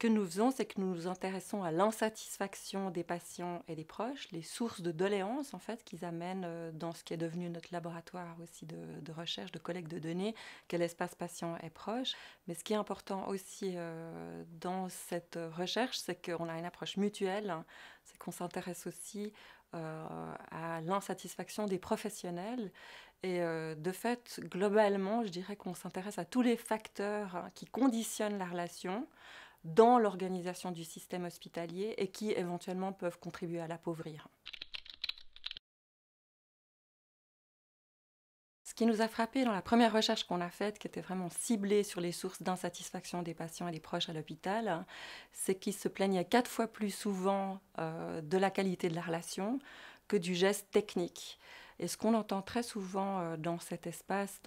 que nous faisons, c'est que nous nous intéressons à l'insatisfaction des patients et des proches, les sources de doléances en fait qu'ils amènent dans ce qui est devenu notre laboratoire aussi de recherche, de collecte de données, qu'est l'espace patient et proche. Mais ce qui est important aussi dans cette recherche, c'est qu'on a une approche mutuelle, c'est qu'on s'intéresse aussi à l'insatisfaction des professionnels. Et de fait, globalement, je dirais qu'on s'intéresse à tous les facteurs qui conditionnent la relation dans l'organisation du système hospitalier et qui éventuellement peuvent contribuer à l'appauvrir. Ce qui nous a frappé dans la première recherche qu'on a faite, qui était vraiment ciblée sur les sources d'insatisfaction des patients et des proches à l'hôpital, c'est qu'ils se plaignaient 4 fois plus souvent de la qualité de la relation que du geste technique. Et ce qu'on entend très souvent dans cet espace,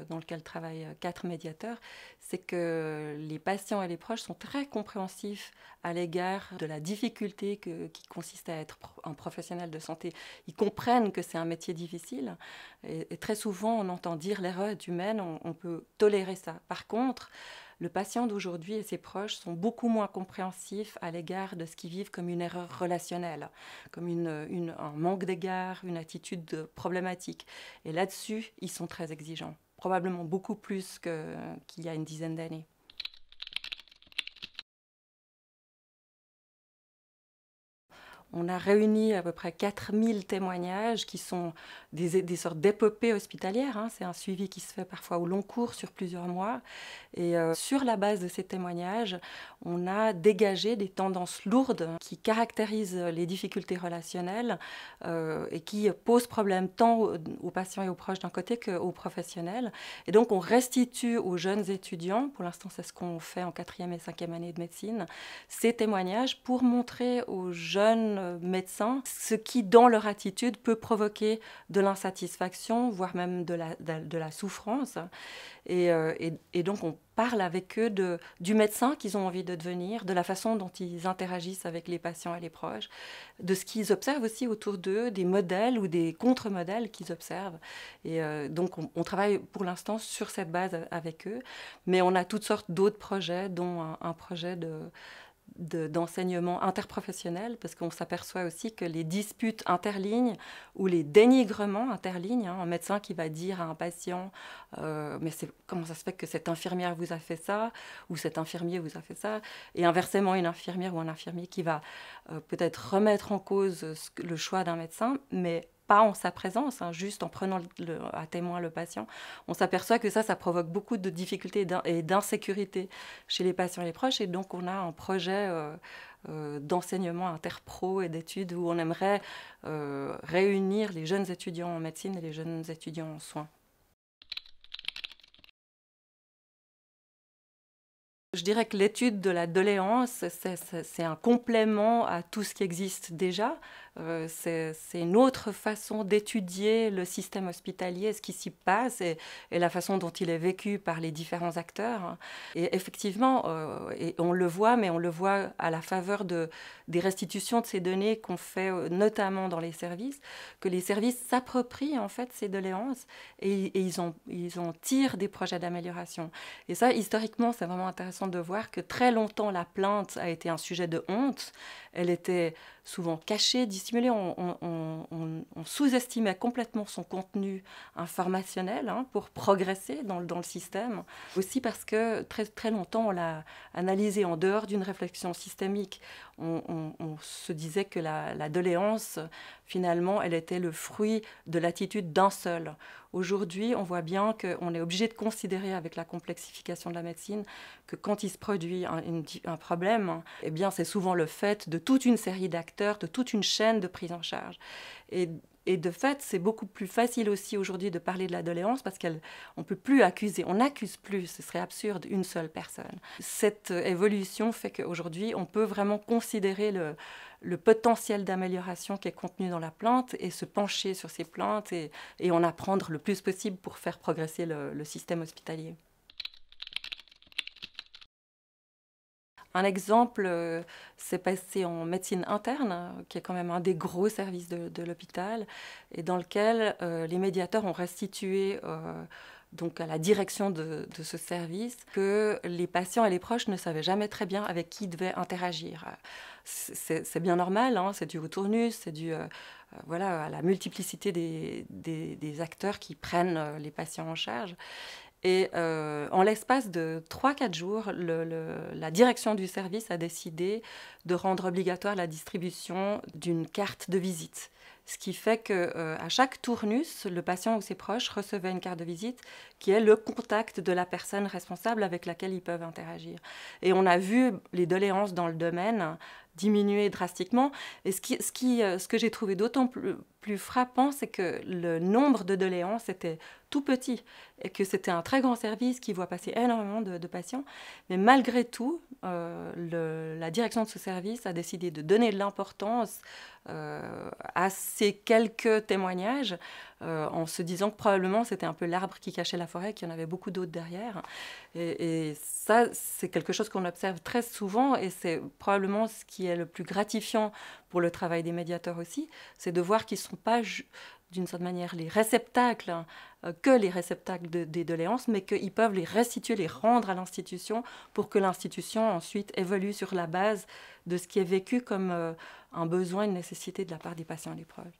dans lequel travaillent 4 médiateurs, c'est que les patients et les proches sont très compréhensifs à l'égard de la difficulté qui consiste à être un professionnel de santé. Ils comprennent que c'est un métier difficile et très souvent on entend dire l'erreur est humaine, on peut tolérer ça. Par contre, le patient d'aujourd'hui et ses proches sont beaucoup moins compréhensifs à l'égard de ce qu'ils vivent comme une erreur relationnelle, comme un manque d'égard, une attitude problématique. Et là-dessus, ils sont très exigeants, probablement beaucoup plus qu'il y a une dizaine d'années. On a réuni à peu près 4000 témoignages qui sont des sortes d'épopées hospitalières. C'est un suivi qui se fait parfois au long cours sur plusieurs mois. Et sur la base de ces témoignages, on a dégagé des tendances lourdes qui caractérisent les difficultés relationnelles et qui posent problème tant aux patients et aux proches d'un côté qu'aux professionnels. Et donc on restitue aux jeunes étudiants, pour l'instant c'est ce qu'on fait en 4e et 5e année de médecine, ces témoignages pour montrer aux jeunes médecins ce qui, dans leur attitude, peut provoquer de l'insatisfaction, voire même de la souffrance. Et donc, on parle avec eux du médecin qu'ils ont envie de devenir, de la façon dont ils interagissent avec les patients et les proches, de ce qu'ils observent aussi autour d'eux, des modèles ou des contre-modèles qu'ils observent. Et donc, on travaille pour l'instant sur cette base avec eux, mais on a toutes sortes d'autres projets, dont un projet d'enseignement interprofessionnel, parce qu'on s'aperçoit aussi que les disputes interlignes ou les dénigrements interlignes, un médecin qui va dire à un patient mais comment ça se fait que cette infirmière vous a fait ça, ou cet infirmier vous a fait ça, et inversement une infirmière ou un infirmier qui va peut-être remettre en cause le choix d'un médecin, mais pas en sa présence, juste en prenant à témoin le patient, on s'aperçoit que ça provoque beaucoup de difficultés et d'insécurité chez les patients et les proches. Et donc, on a un projet d'enseignement interpro et d'études où on aimerait réunir les jeunes étudiants en médecine et les jeunes étudiants en soins. Je dirais que l'étude de la doléance, c'est un complément à tout ce qui existe déjà. C'est une autre façon d'étudier le système hospitalier, ce qui s'y passe et la façon dont il est vécu par les différents acteurs. Et effectivement, et on le voit, mais on le voit à la faveur des restitutions de ces données qu'on fait notamment dans les services, que les services s'approprient en fait ces doléances et ils en tirent des projets d'amélioration. Et ça, historiquement, c'est vraiment intéressant de voir que très longtemps, la plainte a été un sujet de honte. Elle était souvent cachée, dissimulée. On sous-estimait complètement son contenu informationnel pour progresser dans le système. Aussi parce que très, très longtemps, on l'a analysé en dehors d'une réflexion systémique. On se disait que la doléance, finalement, elle était le fruit de l'attitude d'un seul. Aujourd'hui, on voit bien qu'on est obligé de considérer avec la complexification de la médecine que quand il se produit un problème, eh bien, c'est souvent le fait de toute une série d'acteurs, de toute une chaîne de prise en charge. Et de fait, c'est beaucoup plus facile aussi aujourd'hui de parler de la doléance parce qu'on ne peut plus accuser, on n'accuse plus, ce serait absurde, une seule personne. Cette évolution fait qu'aujourd'hui, on peut vraiment considérer le potentiel d'amélioration qui est contenu dans la plainte et se pencher sur ces plaintes et en apprendre le plus possible pour faire progresser le système hospitalier. Un exemple s'est passé en médecine interne, qui est quand même un des gros services de l'hôpital, et dans lequel les médiateurs ont restitué donc à la direction de ce service, que les patients et les proches ne savaient jamais très bien avec qui ils devaient interagir. C'est bien normal, hein, c'est dû au tournus, c'est dû voilà, à la multiplicité des acteurs qui prennent les patients en charge. Et en l'espace de 3-4 jours, la direction du service a décidé de rendre obligatoire la distribution d'une carte de visite. Ce qui fait qu'à chaque tournus, le patient ou ses proches recevaient une carte de visite qui est le contact de la personne responsable avec laquelle ils peuvent interagir. Et on a vu les doléances dans le domaine diminuer drastiquement. Et ce que j'ai trouvé d'autant plus frappant, c'est que le nombre de doléances était tout petit et que c'était un très grand service qui voit passer énormément de patients. Mais malgré tout, la direction de ce service a décidé de donner de l'importance à ces quelques témoignages en se disant que probablement c'était un peu l'arbre qui cachait la forêt, qu'il y en avait beaucoup d'autres derrière. Et ça, c'est quelque chose qu'on observe très souvent et c'est probablement ce qui est le plus gratifiant pour le travail des médiateurs aussi, c'est de voir qu'ils ne sont pas d'une certaine manière les réceptacles, que les réceptacles des doléances, mais qu'ils peuvent les restituer, les rendre à l'institution pour que l'institution ensuite évolue sur la base de ce qui est vécu comme un besoin, une nécessité de la part des patients et des proches.